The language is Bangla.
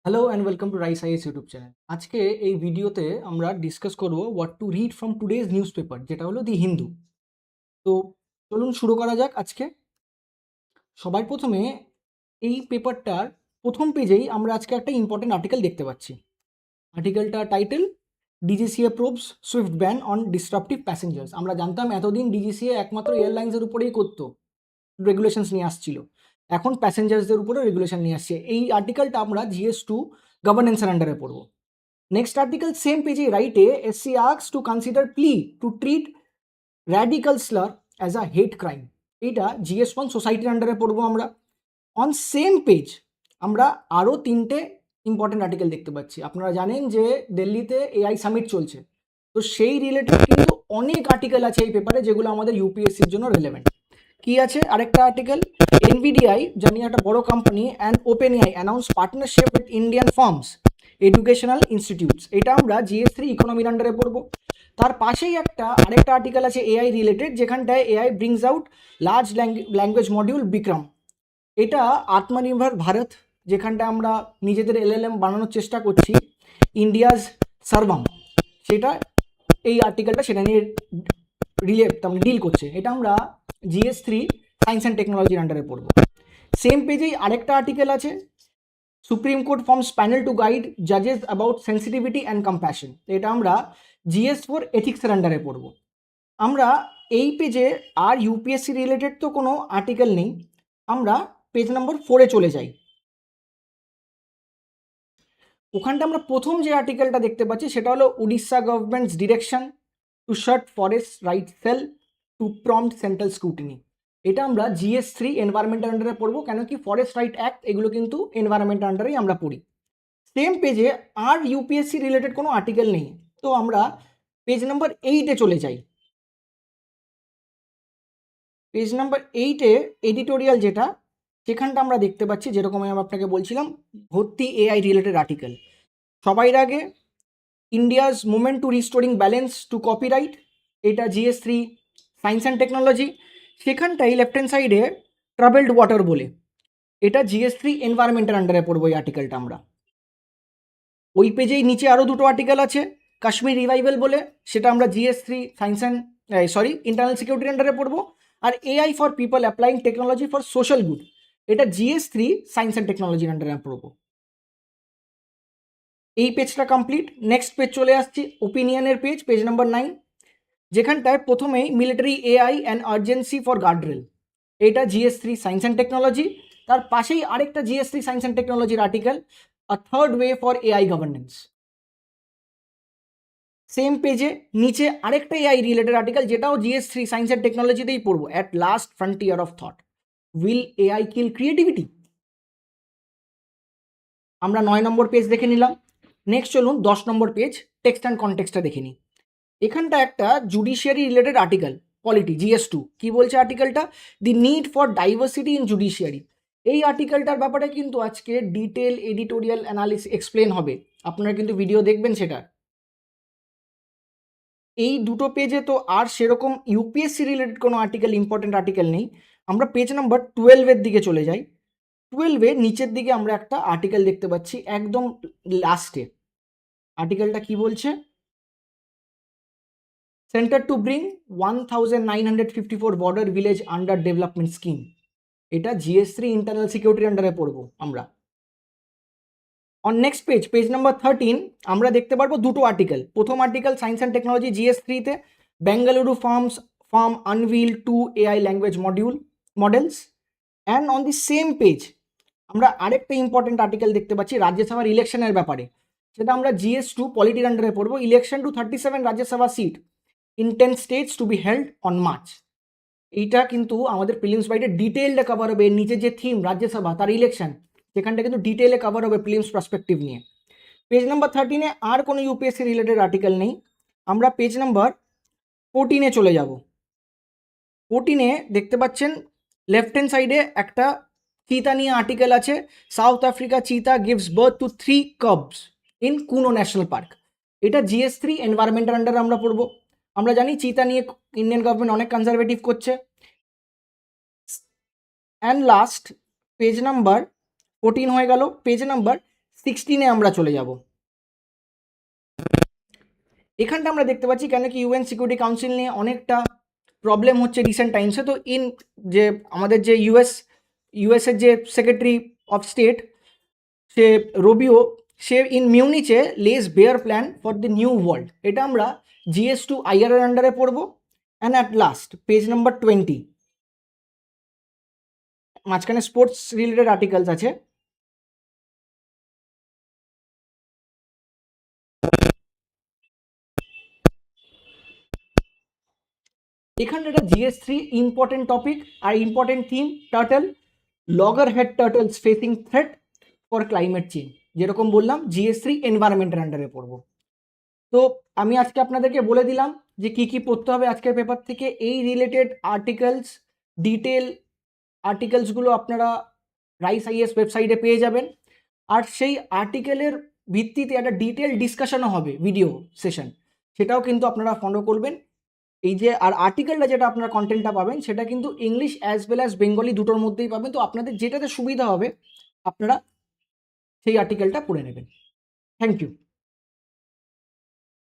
Hello and welcome to rice is YouTube channel. আজকে এই ভিডিওতে আমরা ডিসকাস করব what to read from today's news paper, যেটা হলো দি হিন্দু। তো চলুন শুরু করা যাক আজকে। সবার প্রথমে এই পেপারটার প্রথম পেজেই আমরা আজকে একটা ইম্পর্টেন্ট আর্টিকেল দেখতে পাচ্ছি। আর্টিকেলটা title DGCA probes swift ban on disruptive passengers. আমরা জানতাম এতদিন ডিজিসিএ একমাত্র এয়ারলাইন্সের উপরেই করতো, রেগুলেশনস নিয়ে আসছিল। এখন প্যাসেঞ্জার্সদের উপরে রেগুলেশন নিয়ে আসছে। এই আর্টিকেলটা আমরা GS2 গভর্নেন্সের আন্ডারে পড়বো। Next article, same page, right? SC asks to consider plea to treat radical slur as a hate crime. এটা GS1 সোসাইটির আন্ডারে পড়বো আমরা। অন সেম পেজ আমরা আরও তিনটে ইম্পর্টেন্ট আর্টিকেল দেখতে পাচ্ছি। আপনারা জানেন যে দিল্লিতে AI সামিট চলছে, তো সেই রিলেটেড কিন্তু অনেক আর্টিকেল আছে এই পেপারে যেগুলো আমাদের ইউপিএসসির জন্য রেলেভেন্ট। কি আছে আরেকটা আর্টিকেল, NVDI জানি একটা বড় company and OpenAI announce partnership with Indian firms educational institutes. এটা আমরা GS3 ইকোনমির আন্ডারে পড়বো। তার পাশেই আরেকটা আর্টিকেল আছে AI রিলেটেড, যেখানটায় AI brings out large language module Vikram. এটা আত্মনির্ভর ভারত, যেখানটায় আমরা নিজেদের LLM বানানোর চেষ্টা করছি, ইন্ডিয়াজ সার্ভাম, সেটা এই আর্টিকেলটা সেটা নিয়ে ডিল করছে। এটা আমরা GS3 সায়েন্স অ্যান্ড টেকনোলজির আন্ডারে পড়বো। সেম পেজেই আরেকটা আর্টিকেল আছে, Supreme Court forms panel to guide জাজেস অ্যাবাউট সেন্সিটিভিটি অ্যান্ড কম্প্যাশন। এটা আমরা GS4 এথিক্সের আন্ডারে পড়বো। আমরা এই পেজে আর ইউপিএসসি রিলেটেড তো কোনো আর্টিকেল নেই, আমরা পেজ নম্বর 4-এ চলে যাই। ওখানটা আমরা প্রথম যে আর্টিকেলটা দেখতে পাচ্ছি সেটা হলো Orissa government's direction to shut forest right cell to prompt central scrutiny. এটা আমরা GS3 এনভায়রনমেন্টের আন্ডারে পড়বো, কেন কি ফরেস্ট রাইট অ্যাক্ট এগুলো কিন্তু এনভায়রনমেন্টের আন্ডারেই আমরা পড়ি। সেম পেজে আর ইউপিএসসি রিলেটেড কোনো আর্টিকেল নেই, তো আমরা পেজ নাম্বার 8-এ চলে যাই। পেজ নাম্বার 8-এ এডিটোরিয়াল যেটা, সেখানটা আমরা দেখতে পাচ্ছি যেরকম আমি আপনাকে বলছিলাম ভর্তি AI রিলেটেড আর্টিকেল। সবার আগে India's movement to restoring balance to copyright, এটা GS3 সায়েন্স অ্যান্ড টেকনোলজি। সেখানটাই লেফট হ্যান্ড সাইডে ট্রাভেলড ওয়াটার বলে, এটা GS3 এনভায়রনমেন্টের আন্ডারে পড়বো এই আর্টিকেলটা আমরা। ওই পেজেই নিচে আরও দুটো আর্টিকেল আছে, কাশ্মীর রিভাইভাল বলে, সেটা আমরা GS3 সায়েন্স অ্যান্ড ইন্টারনাল সিকিউরিটির আন্ডারে পড়বো। আর AI for people applying technology for social good, এটা GS3 সায়েন্স অ্যান্ড টেকনোলজির আন্ডারে পড়বো। এই পেজটা কমপ্লিট। নেক্সট পেজ চলে আসছি, ওপিনিয়নের পেজ, পেজ নাম্বার 9, যেখানটায় প্রথমেই military AI and urgency for guardrail, এটা GS3 সায়েন্স অ্যান্ড টেকনোলজি। তার পাশেই আরেকটা GS3 সায়েন্স অ্যান্ড টেকনোলজির article, a third way for AI governance. Same পেজে নিচে আরেকটা AI রিলেটেড আর্টিকেল, যেটাও GS3 সায়েন্স অ্যান্ড টেকনোলজিতেই পড়বো, at last frontier of thought, will AI kill creativity. আমরা 9 নম্বর পেজ দেখে নিলাম। নেক্সট চলুন 10 নম্বর পেজ, টেক্সট অ্যান্ড কনটেক্সটটা দেখে নিই। এখানটা একটা judiciary related article, polity, GS2। কি বলছে আর্টিকেলটা, the need for diversity in judiciary. এই আর্টিকেলটার ব্যাপারে কিন্তু আজকে ডিটেল এডিটোরিয়াল অ্যানালিসিস এক্সপ্লেন হবে, আপনারা কিন্তু ভিডিও দেখবেন সেটা। এই দুটো পেজে তো আর সেরকম ইউপিএসসি রিলেটেড কোনো আর্টিকেল, ইম্পর্টেন্ট আর্টিকেল নেই। আমরা পেজ নাম্বার 12-এর দিকে চলে যাই। 12-এ নিচের দিকে আমরা একটা আর্টিকেল দেখতে পাচ্ছি, একদম লাস্টে। আর্টিকেলটা কি বলছে, centre to bring 1954 border village under development scheme, এটা GS3 ইন্টারনাল সিকিউরিটির আন্ডারে পড়বো আমরা। On next page, page number 13, আমরা দেখতে পারবো দুটো আর্টিকেল। প্রথম আর্টিকেল সায়েন্স অ্যান্ড টেকনোলজি GS3-তে, Bengaluru firm unveil 2 AI language models. And on the same page আমরা আরেকটা ইম্পর্টেন্ট আর্টিকেল দেখতে পাচ্ছি রাজ্যসভার ইলেকশনের ব্যাপারে, সেটা আমরা GS2 পলিটির আন্ডারে পড়বো, election to 37 Rajya Sabha seat in 10 states to be held on March. এইটা কিন্তু আমাদের প্রিলিমস বাইটে ডিটেইলটা কভার হবে, নিচে যে থিম রাজ্যসভা তার ইলেকশন, সেখানটা কিন্তু ডিটেইলে কভার হবে প্রিলিমস পার্সপেক্টিভ নিয়ে। পেজ নাম্বার 13-এ আর কোনো ইউপিএসসি রিলেটেড আর্টিকেল নেই, আমরা পেজ নাম্বার 14-এ চলে যাব। 14-এ দেখতে পাচ্ছেন লেফট হ্যান্ড সাইডে একটা চিতা নিয়ে আর্টিকেল আছে, সাউথ আফ্রিকা চিতা gives birth two 3 cubs in কুনো ন্যাশনাল পার্ক, এটা GS3 এনভায়রনমেন্টের আন্ডারে আমরা পড়বো। আমরা জানি চিতা নিয়ে ইন্ডিয়ান গভর্নমেন্ট অনেক কনজারভেটিভ করছে। অ্যান্ড লাস্ট পেজ নাম্বার 14 হয়ে গেল, পেজ নাম্বার 16-এ আমরা চলে যাব। এখানটা আমরা দেখতে পাচ্ছি কেন কি ইউএন সিকিউরিটি কাউন্সিল নিয়ে অনেকটা প্রবলেম হচ্ছে রিসেন্ট টাইমসে। তো যে আমাদের যে ইউএসের যে সেক্রেটারি অফ স্টেট সে রবিও, সে মিউনিচে lays bare plan for the new world, এটা আমরা GS2 IR এর আন্ডারে পড়বো। And at last page number 20, মাঝখানে স্পোর্টস রিলেটেড আর্টিকেলস আছে। এখানটা একটা GS3 ইম্পর্টেন্ট টপিক আর important theme, turtle, loggerhead turtles facing threat for climate change, যেরকম বললাম GS3 এনভায়রনমেন্টের আন্ডারে পড়বো। তো আমি আজকে আপনাদেরকে বলে দিলাম যে কি কি পড়তে হবে আজকের পেপার থেকে। এই রিলেটেড আর্টিকেলস, ডিটেল আর্টিকেলসগুলো আপনারা রাইস IAS ওয়েবসাইটে পেয়ে যাবেন। আর সেই আর্টিকেলের ভিত্তিতে একটা ডিটেল ডিসকাশনও হবে, ভিডিও সেশন, সেটাও কিন্তু আপনারা ফলো করবেন। এই যে আর আর্টিকেলটা যেটা আপনারা কন্টেন্টটা পাবেন সেটা কিন্তু English as well as Bengali দুটোর মধ্যেই পাবেন। তো আপনাদের যেটাতে সুবিধা হবে আপনারা সেই আর্টিকেলটা পড়ে নেবেন। Thank you.